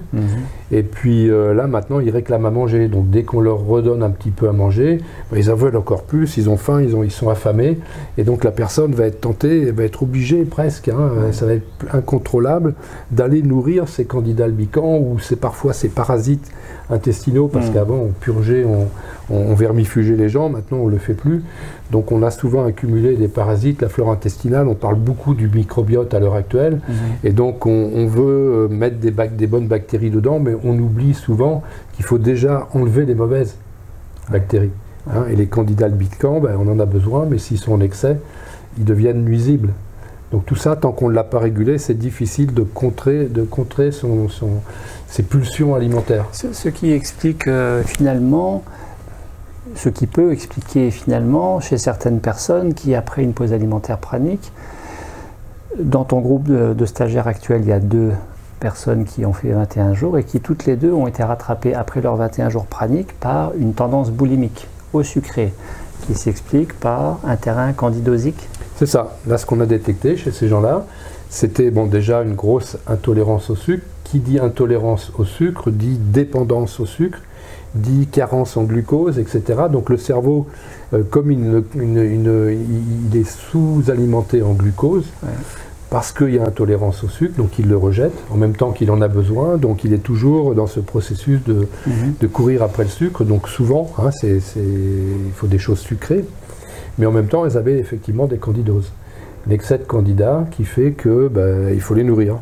Et puis là, maintenant, ils réclament à manger. Donc dès qu'on leur redonne un petit peu à manger, ils en veulent encore plus, ils ont faim, ils sont affamés. Et donc la personne va être tentée, elle va être obligée presque, ça va être incontrôlable, d'aller nourrir ces candidats albicans ou parfois ces parasites intestinaux, parce qu'avant on purgeait, on vermifugeait les gens, maintenant on ne le fait plus. Donc on a souvent accumulé des parasites, la flore intestinale, on parle beaucoup du microbiote à l'heure actuelle, et donc on veut mettre des bonnes bactéries dedans, mais on oublie souvent qu'il faut déjà enlever les mauvaises bactéries. Hein, et les candidats albicans, on en a besoin, mais s'ils sont en excès, ils deviennent nuisibles. Donc tout ça, tant qu'on ne l'a pas régulé, c'est difficile de contrer ses pulsions alimentaires. Ce qui explique finalement, ce qui peut expliquer finalement chez certaines personnes qui, après une pause alimentaire pranique, dans ton groupe de stagiaires actuels, il y a 2 personnes qui ont fait 21 jours et qui toutes les 2 ont été rattrapées après leurs 21 jours praniques par une tendance boulimique au sucré, qui s'explique par un terrain candidosique. C'est ça. Là, ce qu'on a détecté chez ces gens-là, c'était déjà une grosse intolérance au sucre. Qui dit intolérance au sucre dit dépendance au sucre, dit carence en glucose, etc. Donc le cerveau, comme il est sous-alimenté en glucose, parce qu'il y a intolérance au sucre, donc il le rejette, en même temps qu'il en a besoin, donc il est toujours dans ce processus de courir après le sucre. Donc souvent, il faut des choses sucrées, mais en même temps, elles avaient effectivement des candidoses. L'excès de candidats qui fait qu'il faut les nourrir.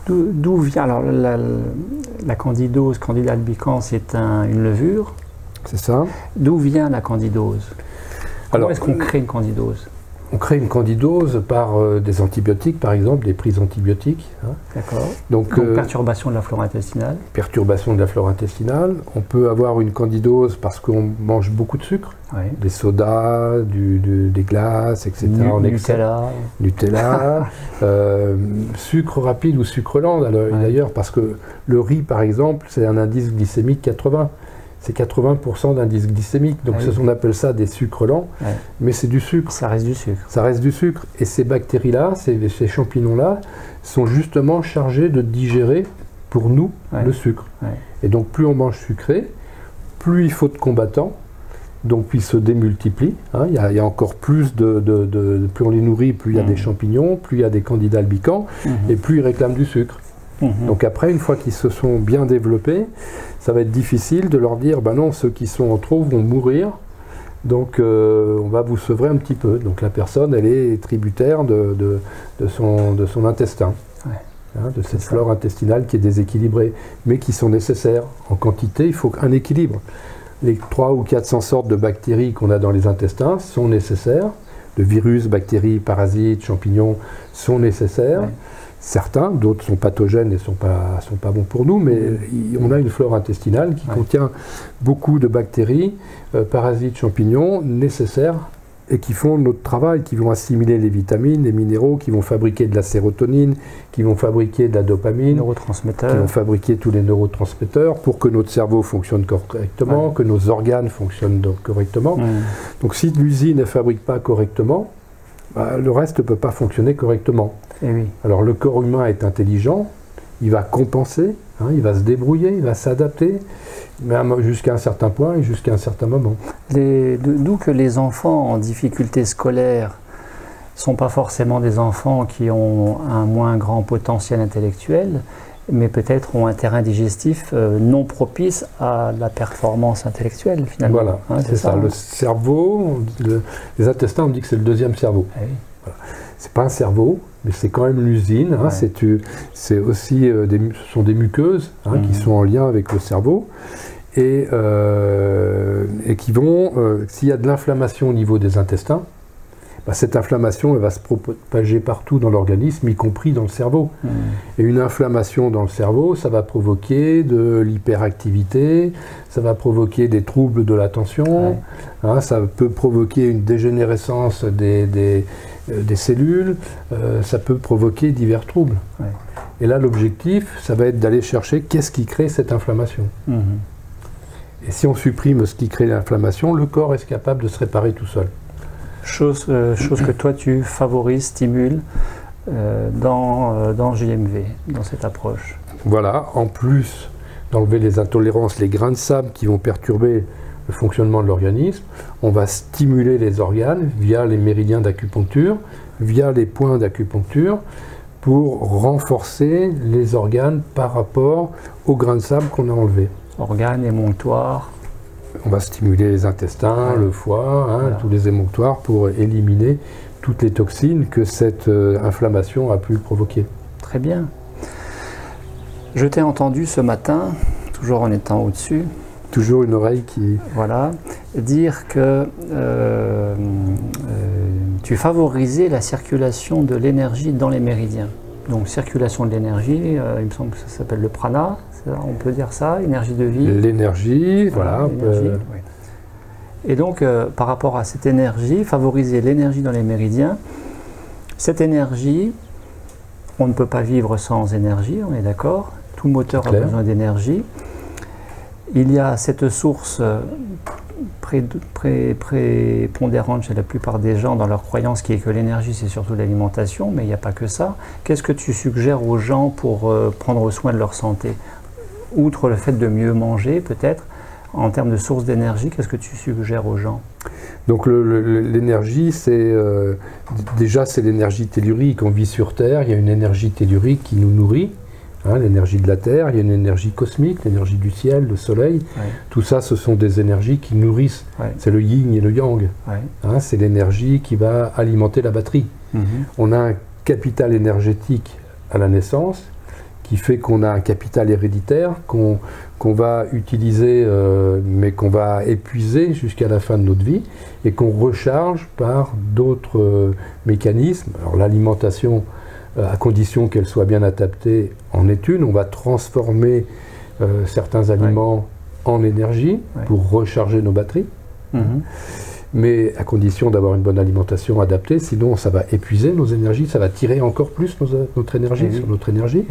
D'où vient alors la candidose, Candida albicans, c'est une levure. C'est ça. D'où vient la candidose? Comment est-ce qu'on crée une candidose? On crée une candidose par des antibiotiques, par exemple, des prises antibiotiques. D'accord. Donc perturbation de la flore intestinale. Perturbation de la flore intestinale. On peut avoir une candidose parce qu'on mange beaucoup de sucre, des sodas, des glaces, etc. Nutella. Sucre rapide ou sucre lent, d'ailleurs, parce que le riz, par exemple, c'est un indice glycémique 80. C'est 80% d'indice glycémique, donc on appelle ça des sucres lents, mais c'est du sucre. Ça reste du sucre. Ça reste du sucre. Et ces bactéries-là, ces champignons-là, sont justement chargés de digérer, pour nous, le sucre. Et donc plus on mange sucré, plus il faut de combattants, donc puis ils se démultiplient. Il y a encore plus plus on les nourrit, plus il y a des champignons, plus il y a des candidats albicans, et plus ils réclament du sucre. Donc après, une fois qu'ils se sont bien développés, ça va être difficile de leur dire, non, ceux qui sont en trop vont mourir, Donc on va vous sevrer un petit peu. Donc la personne, elle est tributaire de son intestin, de cette flore intestinale qui est déséquilibrée, mais qui sont nécessaires. En quantité, il faut un équilibre. Les 300 ou 400 sortes de bactéries qu'on a dans les intestins sont nécessaires. De virus, bactéries, parasites, champignons sont nécessaires. Certains, d'autres sont pathogènes et ne sont pas bons pour nous, mais on a une flore intestinale qui contient beaucoup de bactéries, parasites, champignons nécessaires et qui font notre travail, qui vont assimiler les vitamines, les minéraux, qui vont fabriquer de la sérotonine, qui vont fabriquer de la dopamine, qui vont fabriquer tous les neurotransmetteurs pour que notre cerveau fonctionne correctement, que nos organes fonctionnent correctement. Donc si l'usine ne fabrique pas correctement, le reste ne peut pas fonctionner correctement. Alors le corps humain est intelligent, il va compenser, il va se débrouiller, il va s'adapter, même jusqu'à un certain point et jusqu'à un certain moment. D'où que les enfants en difficulté scolaire ne sont pas forcément des enfants qui ont un moins grand potentiel intellectuel, mais peut-être ont un terrain digestif non propice à la performance intellectuelle finalement. Voilà, c'est ça. Le cerveau, les intestins, on dit que c'est le deuxième cerveau. Voilà. C'est pas un cerveau, mais c'est quand même l'usine. C'est aussi ce sont des muqueuses qui sont en lien avec le cerveau et qui vont, s'il y a de l'inflammation au niveau des intestins, cette inflammation elle va se propager partout dans l'organisme, y compris dans le cerveau. Et une inflammation dans le cerveau, ça va provoquer de l'hyperactivité, ça va provoquer des troubles de l'attention, ça peut provoquer une dégénérescence des cellules, ça peut provoquer divers troubles. Et là, l'objectif, ça va être d'aller chercher qu'est-ce qui crée cette inflammation. Et si on supprime ce qui crée l'inflammation, le corps est capable de se réparer tout seul. Chose que toi tu favorises, stimules dans JMV, dans cette approche. Voilà, en plus d'enlever les intolérances, les grains de sable qui vont perturber le fonctionnement de l'organisme, on va stimuler les organes via les méridiens d'acupuncture, via les points d'acupuncture, pour renforcer les organes par rapport aux grains de sable qu'on a enlevés. Organes, émonctoires. On va stimuler les intestins, le foie, tous les émonctoires pour éliminer toutes les toxines que cette inflammation a pu provoquer. Très bien. Je t'ai entendu ce matin, toujours en étant au-dessus. Toujours une oreille qui... Voilà, dire que tu favorisais la circulation de l'énergie dans les méridiens. Donc circulation de l'énergie, il me semble que ça s'appelle le prana, on peut dire ça, énergie de vie. L'énergie, voilà. Et donc par rapport à cette énergie, favoriser l'énergie dans les méridiens, cette énergie, on ne peut pas vivre sans énergie, on est d'accord, tout moteur a besoin d'énergie. Il y a cette source prépondérante chez la plupart des gens dans leur croyance qui est que l'énergie c'est surtout l'alimentation, mais il n'y a pas que ça. Qu'est-ce que tu suggères aux gens pour prendre soin de leur santé? Outre le fait de mieux manger peut-être, en termes de source d'énergie, qu'est-ce que tu suggères aux gens? Donc l'énergie, c'est déjà c'est l'énergie tellurique. On vit sur Terre, il y a une énergie tellurique qui nous nourrit. L'énergie de la Terre, il y a une énergie cosmique, l'énergie du ciel, le soleil. Tout ça, ce sont des énergies qui nourrissent. C'est le yin et le yang. C'est l'énergie qui va alimenter la batterie. On a un capital énergétique à la naissance qui fait qu'on a un capital héréditaire qu'on va utiliser, mais qu'on va épuiser jusqu'à la fin de notre vie et qu'on recharge par d'autres mécanismes. Alors l'alimentation, à condition qu'elle soit bien adaptée, en est une. On va transformer certains aliments en énergie pour recharger nos batteries, mais à condition d'avoir une bonne alimentation adaptée, sinon ça va épuiser nos énergies, ça va tirer encore plus notre énergie sur notre énergie.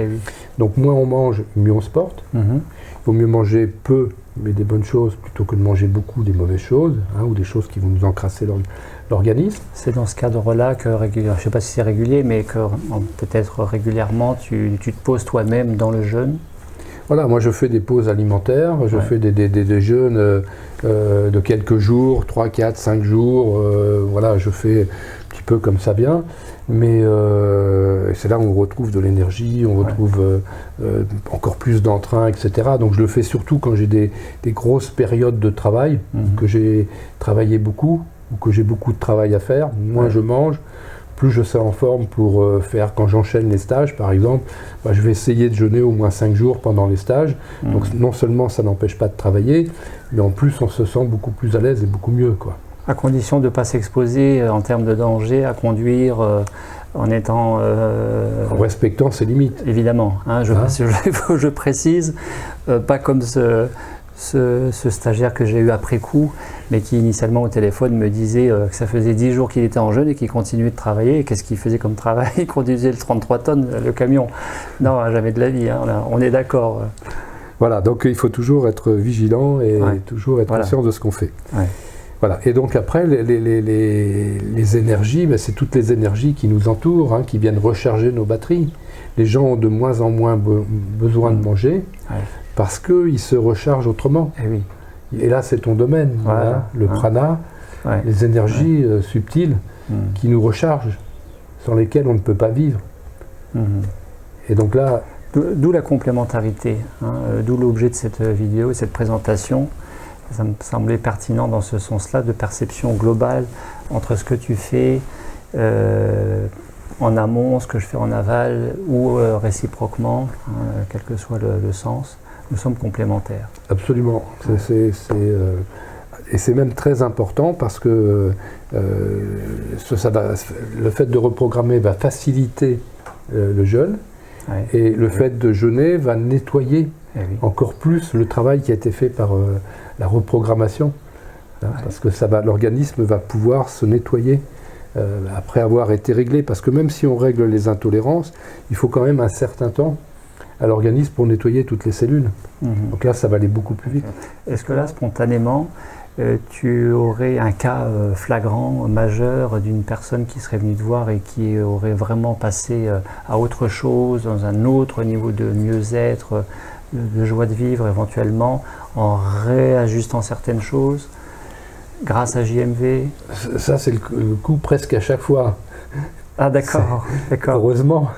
Donc moins on mange, mieux on se porte. Il vaut mieux manger peu, mais des bonnes choses, plutôt que de manger beaucoup des mauvaises choses, ou des choses qui vont nous encrasser l'organisme. C'est dans ce cadre-là que, je ne sais pas si c'est régulier, mais que peut-être régulièrement tu te poses toi-même dans le jeûne. Voilà, moi je fais des pauses alimentaires, je fais des jeûnes de quelques jours, 3, 4, 5 jours, voilà, je fais petit peu comme ça vient, mais c'est là où on retrouve de l'énergie, on retrouve encore plus d'entrain, etc. Donc je le fais surtout quand j'ai des grosses périodes de travail, que j'ai travaillé beaucoup, ou que j'ai beaucoup de travail à faire, moins je mange, plus je serai en forme pour faire, quand j'enchaîne les stages par exemple, je vais essayer de jeûner au moins 5 jours pendant les stages. Donc non seulement ça n'empêche pas de travailler, mais en plus on se sent beaucoup plus à l'aise et beaucoup mieux, quoi. À condition de ne pas s'exposer en termes de danger à conduire en étant... en respectant ses limites. Évidemment, hein, je précise, pas comme ce stagiaire que j'ai eu après coup, mais qui initialement au téléphone me disait que ça faisait 10 jours qu'il était en jeûne et qu'il continuait de travailler. Et qu'est-ce qu'il faisait comme travail? Il conduisait le 33 tonnes, le camion. Non, jamais de la vie, hein, on est d'accord. Voilà, donc il faut toujours être vigilant et toujours être conscient de ce qu'on fait. Ouais. Voilà. Et donc après, les énergies, c'est toutes les énergies qui nous entourent, qui viennent recharger nos batteries. Les gens ont de moins en moins besoin de manger parce qu'ils se rechargent autrement. Et là, c'est ton domaine, le prana, les énergies subtiles qui nous rechargent, sans lesquelles on ne peut pas vivre. Et donc là... D'où la complémentarité, d'où l'objet de cette vidéo, cette présentation. Ça me semblait pertinent dans ce sens-là, de perception globale entre ce que tu fais en amont, ce que je fais en aval, ou réciproquement, quel que soit le sens. Nous sommes complémentaires. Absolument. Et c'est même très important parce que le fait de reprogrammer va faciliter le jeûne, et le fait de jeûner va nettoyer encore plus le travail qui a été fait par la reprogrammation, parce que l'organisme va pouvoir se nettoyer après avoir été réglé, parce que même si on règle les intolérances, il faut quand même un certain temps à l'organisme pour nettoyer toutes les cellules. Donc là, ça va aller beaucoup plus vite. Est-ce que là, spontanément, tu aurais un cas flagrant, majeur, d'une personne qui serait venue te voir et qui aurait vraiment passé à autre chose, dans un autre niveau de mieux-être, de joie de vivre éventuellement, en réajustant certaines choses, grâce à JMV? Ça, c'est le coup presque à chaque fois. Ah d'accord. Heureusement.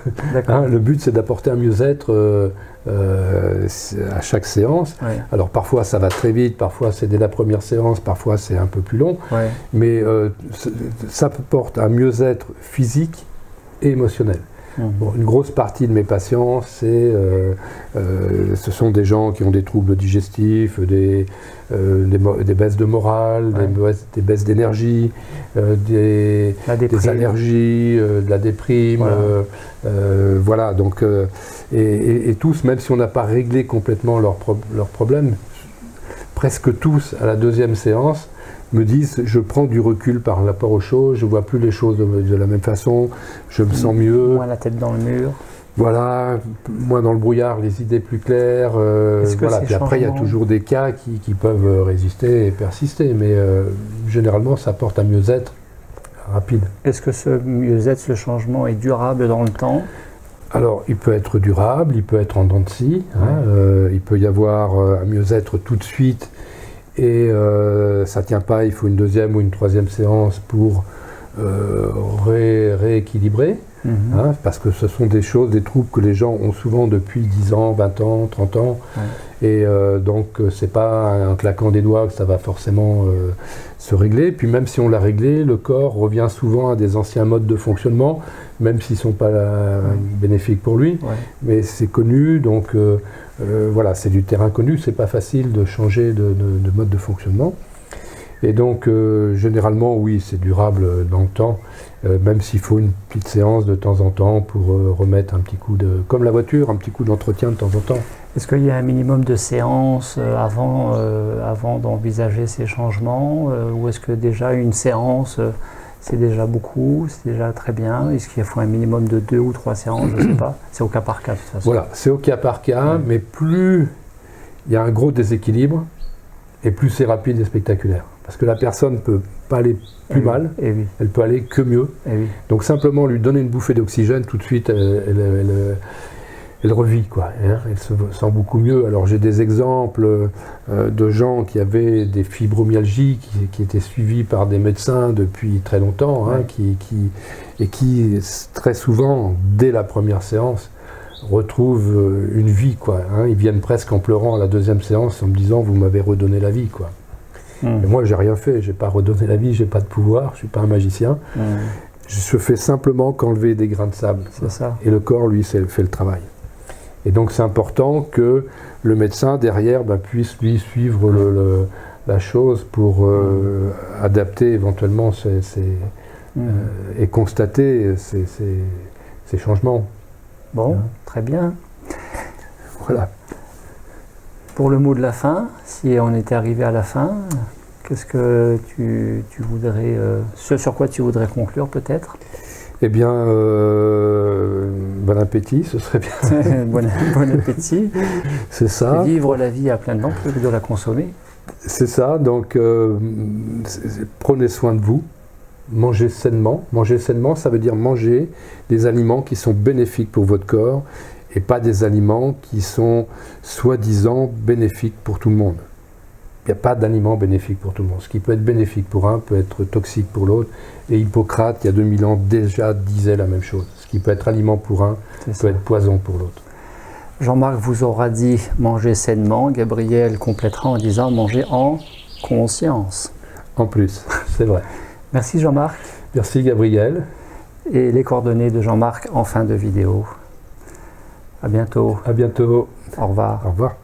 Le but, c'est d'apporter un mieux-être à chaque séance. Alors parfois, ça va très vite, parfois c'est dès la première séance, parfois c'est un peu plus long. Mais ça apporte un mieux-être physique et émotionnel. Bon, une grosse partie de mes patients, ce sont des gens qui ont des troubles digestifs, des baisses de morale, des baisses d'énergie, des allergies, de la déprime. Voilà, donc, et tous, même si on n'a pas réglé complètement leurs problèmes, presque tous, à la deuxième séance, me disent je prends du recul par rapport aux choses, je vois plus les choses de la même façon, je me sens mieux. Moins la tête dans le mur. Voilà, moins dans le brouillard, les idées plus claires. Voilà. Puis après, il y a toujours des cas qui peuvent résister et persister, mais généralement, ça apporte un mieux-être rapide. Est-ce que ce mieux-être, ce changement est durable dans le temps? Alors, il peut être durable, il peut être en dents de scie, il peut y avoir un mieux-être tout de suite, et ça ne tient pas, il faut une deuxième ou une troisième séance pour rééquilibrer, parce que ce sont des choses, des troubles que les gens ont souvent depuis 10 ans, 20 ans, 30 ans, et donc c'est pas en claquant des doigts que ça va forcément se régler. Puis même si on l'a réglé, le corps revient souvent à des anciens modes de fonctionnement, même s'ils ne sont pas bénéfiques pour lui, mais c'est connu, donc voilà, c'est du terrain connu, c'est pas facile de changer de mode de fonctionnement. Et donc, généralement, oui, c'est durable dans le temps, même s'il faut une petite séance de temps en temps pour remettre un petit coup comme la voiture, un petit coup d'entretien de temps en temps. Est-ce qu'il y a un minimum de séances avant d'envisager ces changements, ou est-ce que déjà une séance, c'est déjà beaucoup, c'est déjà très bien? Est-ce qu'il faut un minimum de 2 ou 3 séances? Je ne sais pas. C'est au cas par cas, de toute façon. Voilà, c'est au cas par cas, mais plus il y a un gros déséquilibre, et plus c'est rapide et spectaculaire. Parce que la personne ne peut pas aller plus mal, elle peut aller que mieux. Donc simplement lui donner une bouffée d'oxygène, tout de suite, elle elle revit, quoi. Hein, elle se sent beaucoup mieux. Alors j'ai des exemples de gens qui avaient des fibromyalgies, qui étaient suivis par des médecins depuis très longtemps, hein, et qui très souvent, dès la première séance, retrouvent une vie, quoi. Hein. Ils viennent presque en pleurant à la deuxième séance en me disant vous m'avez redonné la vie, quoi. Et moi j'ai rien fait, j'ai pas redonné la vie, j'ai pas de pouvoir, je suis pas un magicien. Je fais simplement qu'enlever des grains de sable. C'est ça. Et le corps, lui, fait le travail. Et donc c'est important que le médecin derrière puisse lui suivre la chose pour adapter éventuellement et constater ces changements. Bon, très bien. Voilà. Pour le mot de la fin, si on était arrivé à la fin, qu'est-ce que tu voudrais, ce sur quoi tu voudrais conclure peut-être? Eh bien, bon appétit, ce serait bien. Bon appétit. C'est ça. Vivre la vie à pleines dents plutôt que de la consommer. C'est ça, donc prenez soin de vous, mangez sainement. Manger sainement, ça veut dire manger des aliments qui sont bénéfiques pour votre corps et pas des aliments qui sont soi-disant bénéfiques pour tout le monde. Il n'y a pas d'aliments bénéfiques pour tout le monde. Ce qui peut être bénéfique pour un peut être toxique pour l'autre. Et Hippocrate, il y a 2000 ans, déjà disait la même chose. Ce qui peut être aliment pour un peut être poison pour l'autre. Jean-Marc vous aura dit manger sainement. Gabriel complétera en disant manger en conscience. En plus, c'est vrai. Merci Jean-Marc. Merci Gabriel. Et les coordonnées de Jean-Marc en fin de vidéo. À bientôt. À bientôt. Au revoir. Au revoir.